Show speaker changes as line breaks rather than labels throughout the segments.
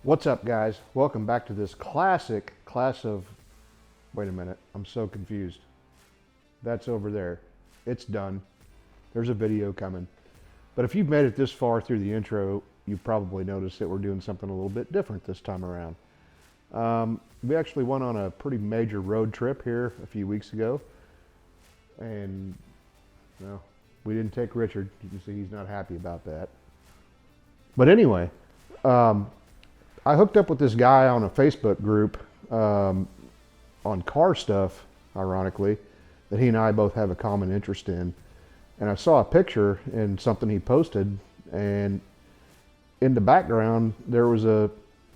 What's up, guys? Welcome back to this classic class of... Wait a minute, I'm so confused. That's over there. It's done. There's a video coming. But if you've made it this far through the intro, you've probably noticed that we're doing something a little bit different this time around. We actually went on a pretty major road trip here a few weeks ago. And, well, we didn't take Richard. You can see he's not happy about that. But anyway, I hooked up with this guy on a Facebook group on car stuff, ironically, that he and I both have a common interest in. And I saw a picture in something he posted, and in the background there was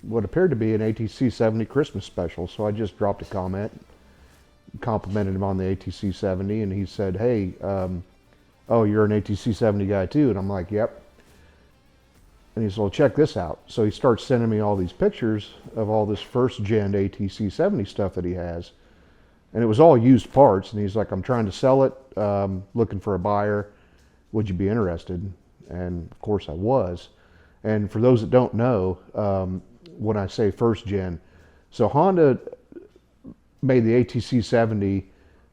what appeared to be an ATC70 Christmas special. So I just dropped a comment, complimented him on the ATC70, and he said, "Hey, oh, you're an ATC70 guy too?" And I'm like, "Yep." And he said, "Well, check this out." So he starts sending me all these pictures of all this first gen ATC70 stuff that he has. And it was all used parts. And he's like, "I'm trying to sell it, looking for a buyer. Would you be interested?" And of course I was. And for those that don't know, when I say first gen, so Honda made the ATC70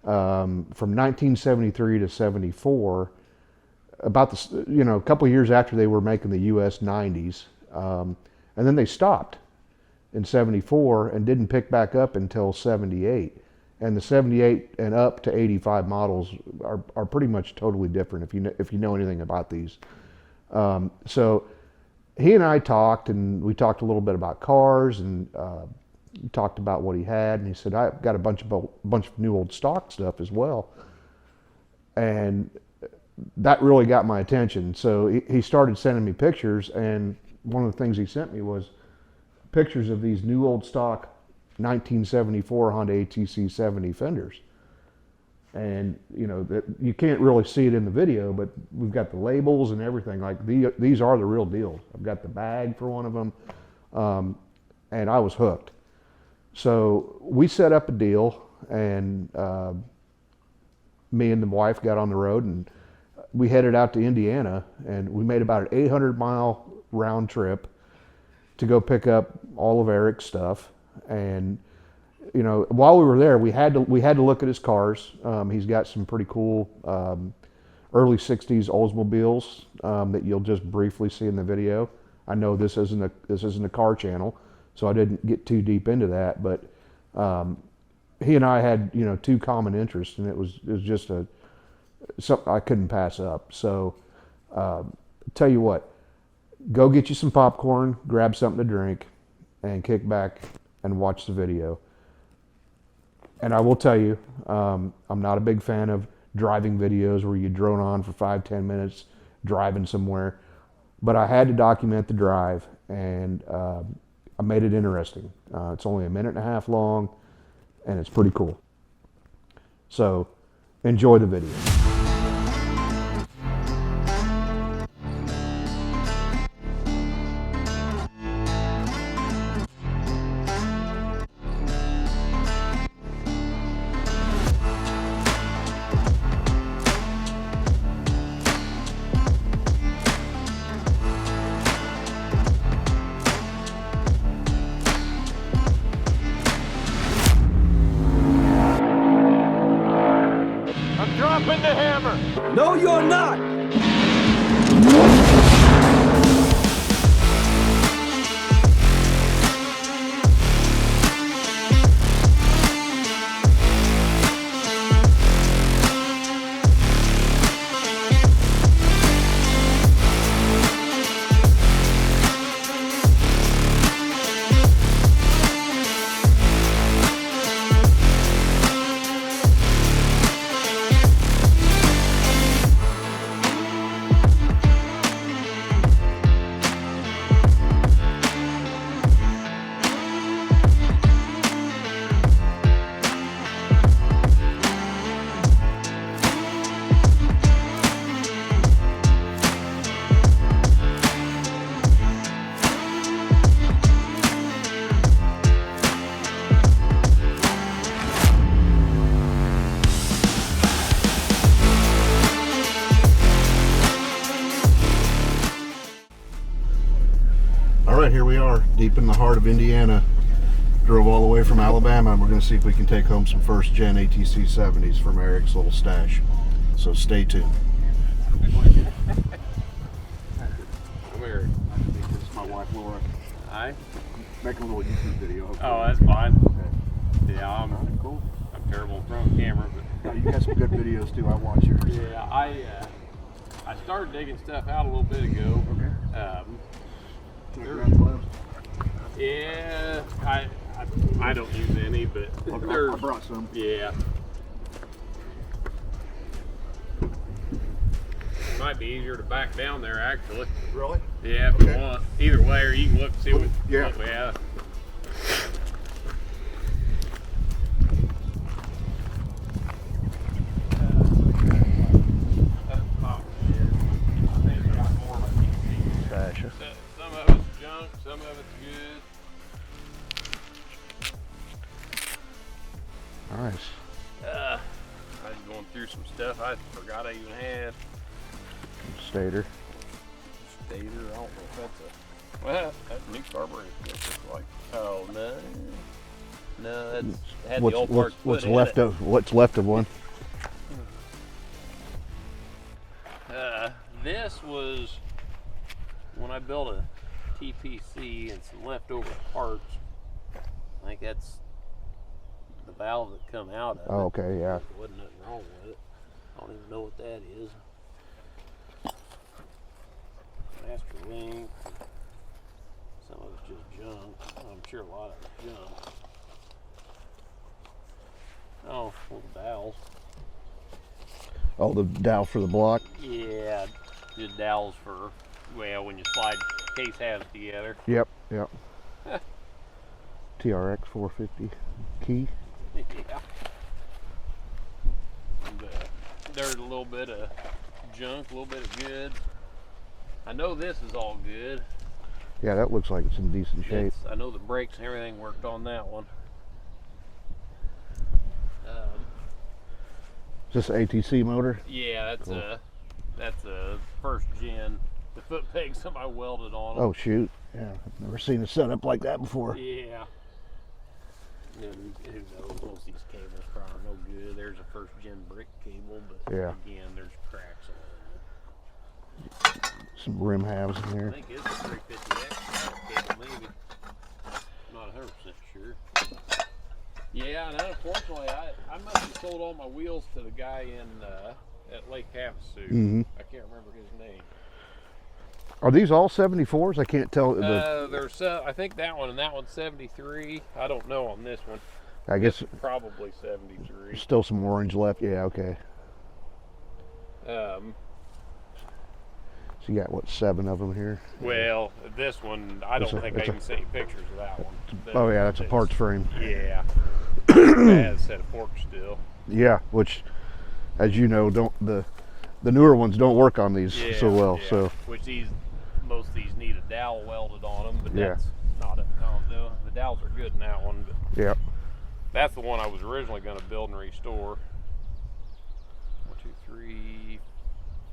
from 1973 to 74. About a couple of years after they were making the US 90s, and then they stopped in 74 and didn't pick back up until 78. And the 78 and up to 85 models are pretty much totally different if you know anything about these. So he and I talked, and we talked a little bit about cars, and talked about what he had, and he said, "I've got a bunch of new old stock stuff as well." And that really got my attention. So he started sending me pictures, and one of the things he sent me was pictures of these new old stock 1974 Honda ATC70 fenders. And that you can't really see it in the video, but we've got the labels and everything. Like these are the real deal. I've got the bag for one of them, and I was hooked. So we set up a deal, and me and the wife got on the road, and we headed out to Indiana, and we made about an 800-mile round trip to go pick up all of Eric's stuff. And while we were there, we had to look at his cars. He's got some pretty cool early '60s Oldsmobiles that you'll just briefly see in the video. I know this isn't a car channel, so I didn't get too deep into that. But he and I had two common interests, and it was just something I couldn't pass up. So tell you what, go get you some popcorn, grab something to drink, and kick back and watch the video. And I will tell you, I'm not a big fan of driving videos where you drone on for 5-10 minutes driving somewhere, but I had to document the drive, and I made it interesting. It's only a minute and a half long, and it's pretty cool. So enjoy the video.
Dropping the hammer!
No, you're not!
car deep in the heart of Indiana. Drove all the way from Alabama, and we're going to see if we can take home some first gen ATC70s from Eric's little stash. So stay tuned.
Come here.
This is my wife, Laura.
Hi.
Make a little YouTube video.
Oh, that's fine.
Okay.
Yeah, I'm
Cool.
terrible in front of camera, but
You got some good videos too. I watch yours.
yeah, I started digging stuff out a little bit ago.
Okay.
There- yeah, I don't use any, but
I brought some.
yeah. Might be easier to back down there, actually.
Really?
Yeah, if you want. Either way, or you can look and see what we have.
Gotcha.
Some of it's junk, some of it's good.
Nice.
I was going through some stuff I forgot I even had.
Stator.
Stator, I don't know if that's a. Well, that's new carburetor. It's like, oh no, no, that's had the old parts
what's
put in
left
it.
of what's left of one?
This was when I built a TPC and some leftover parts. I think that's the valve that come out of it.
Oh, okay, yeah.
There wasn't nothing wrong with it. I don't even know what that is. Master link. Some of it's just junk. I'm sure a lot of it's junk. Oh, well, the dowels.
Oh, the dowel for the block.
Yeah, the dowels for, well, when you slide case halves together.
Yep. TRX 450 key.
Yeah. And, there's a little bit of junk, a little bit of good. I know this is all good.
Yeah, that looks like it's in decent shape.
I know the brakes and everything worked on that one.
Is this an ATC motor?
Yeah,
Cool.
that's a first gen. The foot pegs somebody welded on them.
Oh shoot! Yeah, I've never seen a setup like that before.
Yeah. And who knows? Most of these cables probably are no good. There's a first gen brick cable, but
Yeah.
again, there's cracks on
Some rim halves in
it. I
there.
think it's a 350X cable, maybe. Not 100% sure. Yeah, and unfortunately, I must have sold all my wheels to the guy in at Lake Havasu.
Mm-hmm.
I can't remember his name.
Are these all 74s? I can't tell.
There's I think that one and that one's 73. I don't know on this one.
I guess
Probably 73.
there's still some orange left. Yeah, okay. So you got what, 7 of them here?
Well, this one, I don't think I even sent you pictures of that one.
Oh yeah, that's a parts frame.
Yeah. It has a set of forks still.
Yeah, which, as you know, the newer ones don't work on these so well.
Yeah.
So
Which most of these need a dowel welded on them, but
Yeah.
that's not uncommon. The dowels are good in that one, but
yeah.
that's the one I was originally going to build and restore. 1, 2, 3,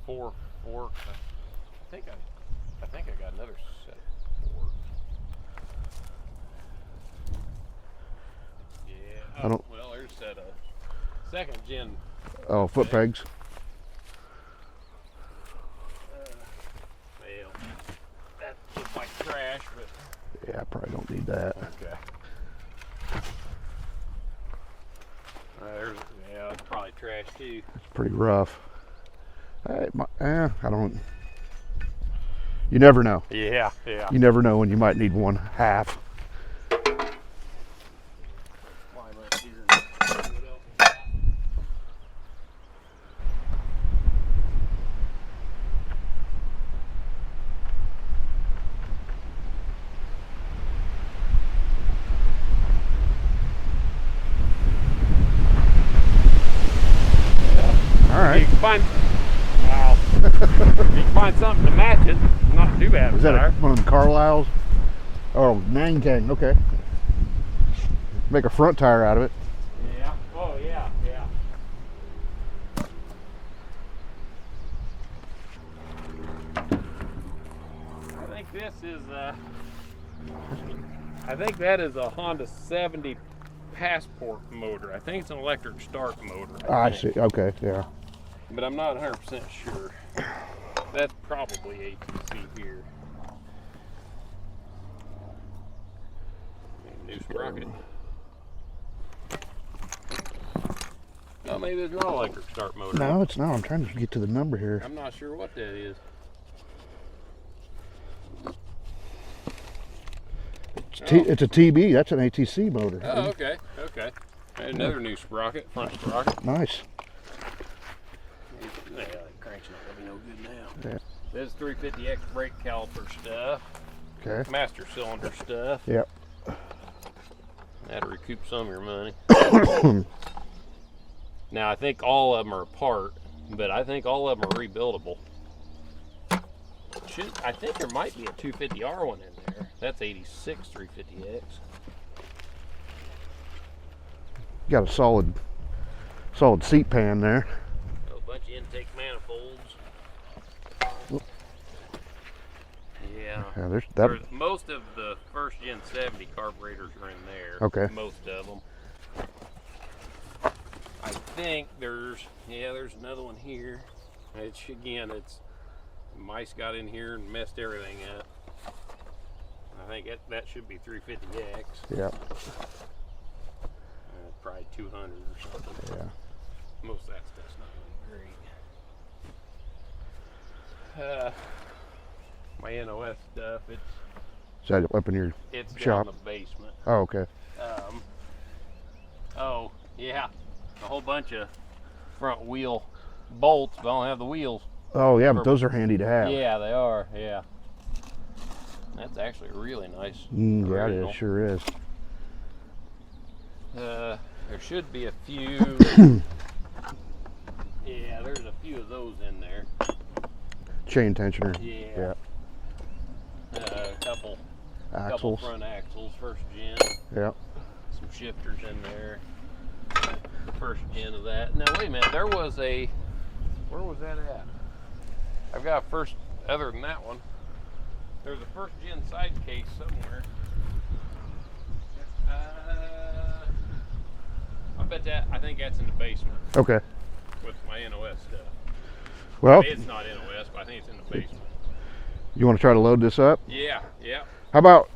4 forks. I think I got another set of forks. Yeah.
I don't-
Well, there's a set of second gen.
Oh, foot pegs.
Well, that looks like trash, but
Yeah, I probably don't need that.
okay. It's probably trash too.
It's pretty rough. I don't. You never know.
Yeah.
You never know when you might need one half. All right.
You can find, wow. You can find something to match it. Not too bad.
Is that
tire.
one of them Carlisles? Oh, Nang Tang. Okay. Make a front tire out of it.
Yeah. Oh yeah. I think this is I think that is a Honda 70 Passport motor. I think it's an electric start motor.
I see. Okay, yeah.
But I'm not 100% sure. That's probably ATC here. New sprocket. No, maybe it's not an electric start motor.
No, it's not. I'm trying to get to the number here.
I'm not sure what that is.
It's a TB. That's an ATC motor.
Oh, okay, okay. Another new sprocket, front sprocket.
Nice.
Yeah, that crank's not gonna be no good now.
Yeah.
This is 350X brake caliper stuff.
Okay.
Master cylinder stuff.
Yep.
That'll recoup some of your money. Now, I think all of them are apart, but I think all of them are rebuildable. I think there might be a 250R one in there. That's 86 350X.
Got a solid seat pan there.
A bunch of intake manifolds. Yeah.
Yeah, there's that.
Most of the first gen 70 carburetors are in there.
Okay.
Most of them. I think there's another one here. It's mice got in here and messed everything up. I think that should be 350X.
Yeah.
Probably 200 or something.
Yeah.
Most of that stuff's not really great. My NOS stuff,
Is that up in your
it's
shop?
down in the basement.
Oh, okay.
Oh yeah, a whole bunch of front wheel bolts, but I don't have the wheels.
Oh yeah, but those are handy to have.
Yeah, they are. Yeah, that's actually really nice.
Yeah, it is. Sure is.
There should be a few. Yeah, there's a few of those in there.
Chain tensioner.
Yeah. A couple
Axles.
front axles, first gen.
Yeah.
Some shifters in there. First gen of that. Now wait a minute, where was that at? I've got other than that one. There's a first gen side case somewhere. I think that's in the basement.
Okay.
With my NOS stuff.
Well,
It's not NOS, but I think it's in the basement.
You want to try to load this up?
Yeah.
How about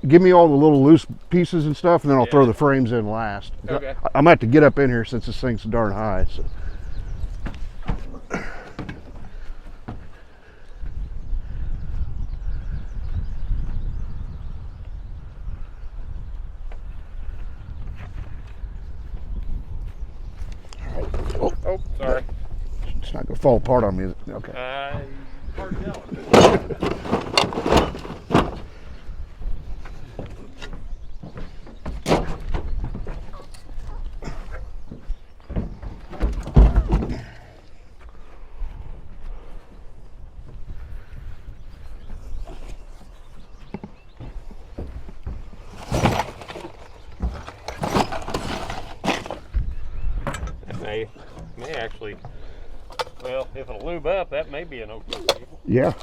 give me all the little loose pieces and stuff, and then I'll throw the frames in last.
Okay.
I'm gonna have to get up in here since this thing's so darn high. So.
Oh, sorry.
It's not gonna fall apart on me. is it? Okay.
Hard telling. May actually, well, if it'll lube up, that may be an okay vehicle.
Yeah.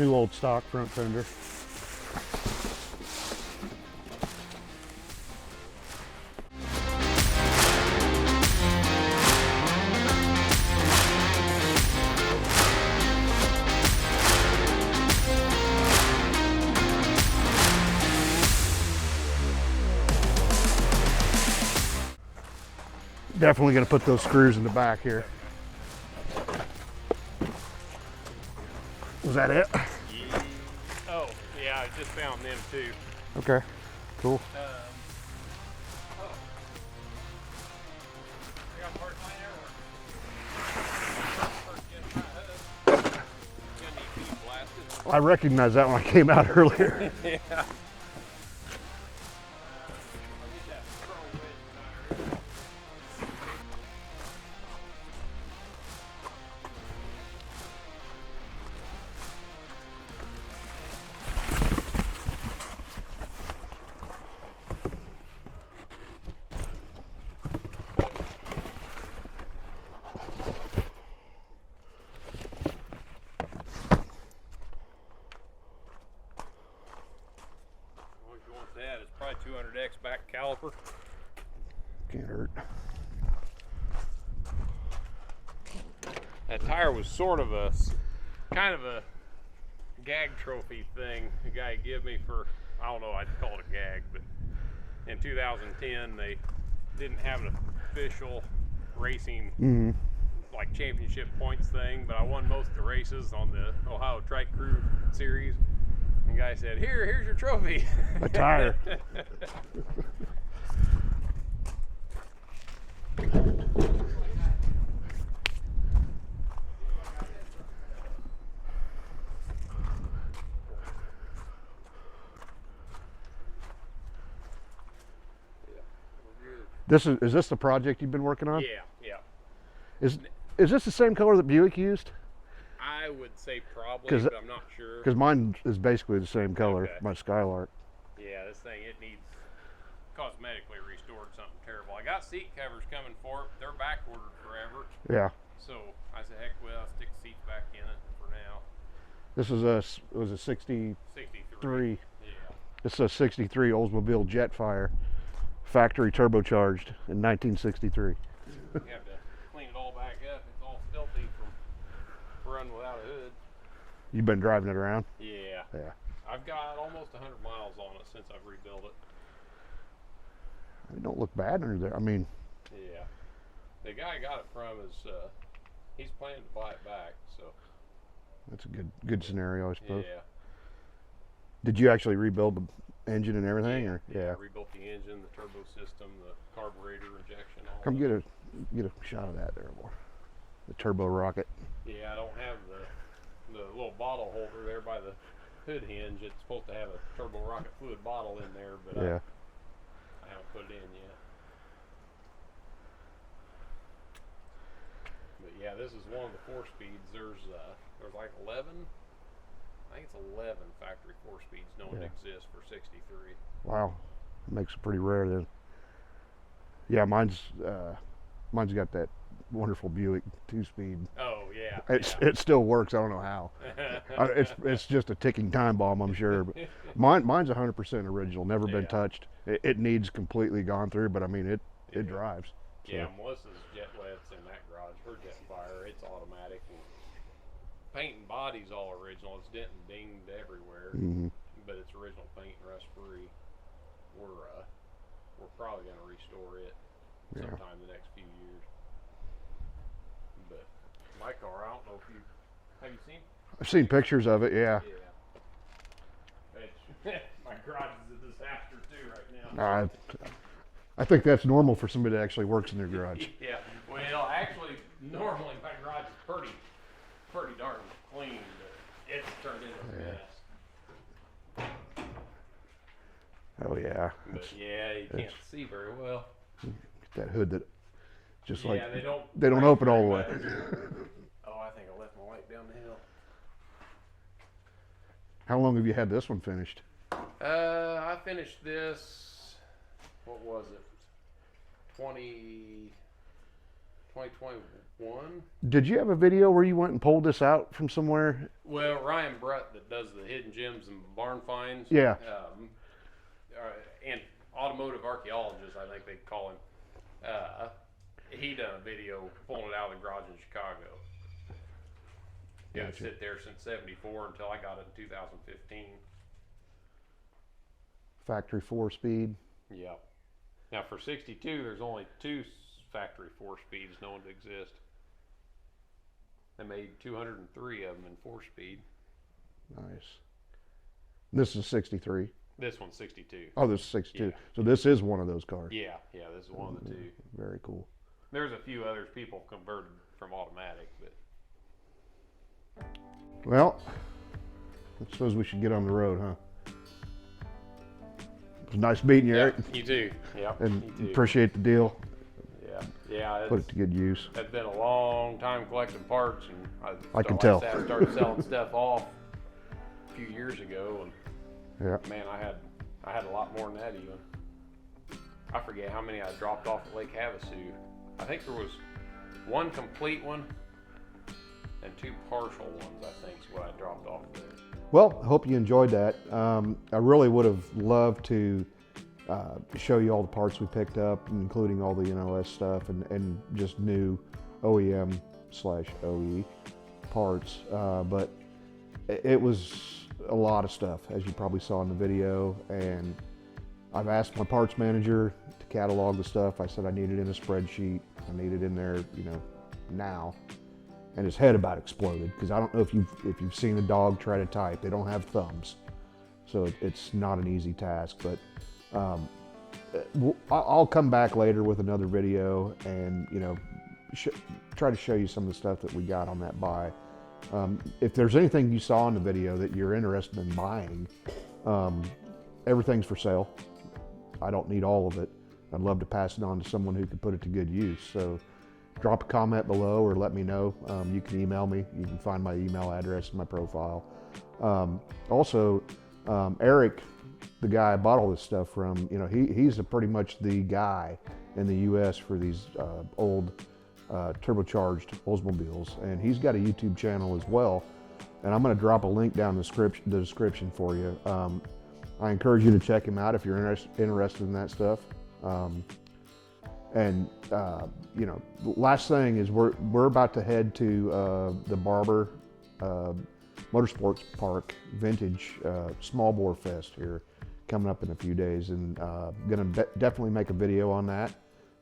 New Old Stock front fender. Definitely going to put those screws in the back here. Was that it?
Yeah. Oh, yeah, I just found them too.
Okay, cool.
Oh. I got parts line everywhere. Gonna need to be blasted.
I recognized that when I came out earlier.
Yeah. That is probably 200X back caliper.
Can't hurt.
That tire was sort of a kind of a gag trophy thing the guy gave me for, I don't know, I'd call it a gag, but in 2010 they didn't have an official racing like championship points thing, but I won most of the races on the Ohio Trike Crew series. And the guy said, here's your trophy.
A tire. Is this the project you've been working on?
Yeah.
Is this the same color that Buick used?
I would say probably, but I'm not sure.
Because mine is basically the same color,
Okay.
my Skylark.
Yeah, this thing, it needs cosmetically restored something terrible. I got seat covers coming for it, but they're back ordered forever.
Yeah.
So I said, heck well, I'll stick the seats back in it for now.
This was a 63.
63. Yeah.
This is a 63 Oldsmobile Jetfire, factory turbocharged in 1963.
You have to clean it all back up. It's all filthy from running without a hood.
You've been driving it around?
Yeah.
Yeah.
I've got almost 100 miles on it since I've rebuilt it.
It don't look bad under there. I mean,
Yeah. The guy I got it from is, he's planning to buy it back, so.
that's a good scenario, I suppose.
Yeah.
Did you actually rebuild the engine and everything? Or
I rebuilt the engine, the turbo system, the carburetor injection, all
Come
that.
get a shot of that there, boy. The turbo rocket.
Yeah, I don't have the little bottle holder there by the hood hinge. It's supposed to have a turbo rocket fluid bottle in there, but
Yeah.
I haven't put it in yet. But yeah, this is one of the 4-speeds. There's like 11. I think it's 11 factory 4-speeds known to exist for 63.
Wow. Makes it pretty rare then. Yeah, mine's got that wonderful Buick 2-speed.
Oh yeah.
It still works. I don't know how. It's just a ticking time bomb, I'm sure. But mine's 100% original, never been touched. It needs completely gone through, but I mean it drives. So.
Yeah, Melissa's jet wet's in that garage. Her Jetfire, it's automatic. And paint and body's all original. It's dent and dinged everywhere, but it's original paint, rust free. We're probably gonna restore it sometime in the next few years. But my car, I don't know if have you seen?
I've seen pictures of it. Yeah.
Yeah. My garage is a disaster too right now.
I think that's normal for somebody that actually works in their garage.
Yeah. Well, actually, normally my garage is pretty darn clean, but it's turned into a mess.
Oh yeah.
But yeah, you can't see very well.
That hood that just like
they don't
open all the way.
Oh, I think I left my light down the hill.
How long have you had this one finished?
I finished this, what was it? 2021.
Did you have a video where you went and pulled this out from somewhere?
Well, Ryan Brutt that does the hidden gems and barn finds.
Yeah.
And automotive archaeologist, I think they call him. He done a video pulling it out of the garage in Chicago. It would sit there since '74 until I got it in 2015.
Factory 4-speed.
Yeah. Now for 62, there's only 2 factory 4-speeds known to exist. They made 203 of them in 4-speed.
Nice. This is 63.
This one's 62.
Oh, this is 62.
Yeah.
So this is one of those cars.
Yeah, this is one of the 2.
Very cool.
There's a few others people converted from automatic, but
Well, I suppose we should get on the road, huh? It was nice meeting you, Eric.
you too. Yeah,
And
you too.
appreciate the deal.
Yeah.
Put it to good use.
It's been a long time collecting parts, and
I can tell.
I started selling stuff off a few years ago, and
Yeah.
man, I had a lot more than that even. I forget how many I dropped off at Lake Havasu. I think there was 1 complete one and 2 partial ones, I think, is what I dropped off there.
Well, I hope you enjoyed that. I really would have loved to show you all the parts we picked up, including all the NOS stuff and just new OEM/OE parts. But it was a lot of stuff, as you probably saw in the video. And I've asked my parts manager to catalog the stuff. I said I need it in a spreadsheet. I need it in there, now. And his head about exploded, because I don't know if you've seen a dog try to type. They don't have thumbs, so it's not an easy task. But I'll come back later with another video and try to show you some of the stuff that we got on that buy. If there's anything you saw in the video that you're interested in buying, everything's for sale. I don't need all of it. I'd love to pass it on to someone who could put it to good use. So drop a comment below or let me know. You can email me. You can find my email address in my profile. Also, Eric, the guy I bought all this stuff from, he's pretty much the guy in the U.S. for these old turbocharged Oldsmobiles, and he's got a YouTube channel as well. And I'm going to drop a link down in the description for you. I encourage you to check him out if you're interested in that stuff. Last thing is we're about to head to the Barber Motorsports Park Vintage Small Bore Fest here coming up in a few days, and gonna definitely make a video on that.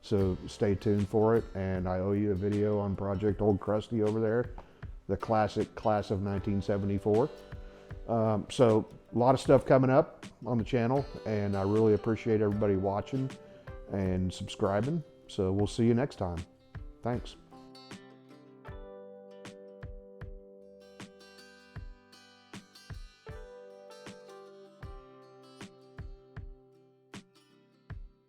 So stay tuned for it. And I owe you a video on Project Old Krusty over there, the classic class of 1974. So a lot of stuff coming up on the channel, and I really appreciate everybody watching and subscribing. So we'll see you next time. Thanks.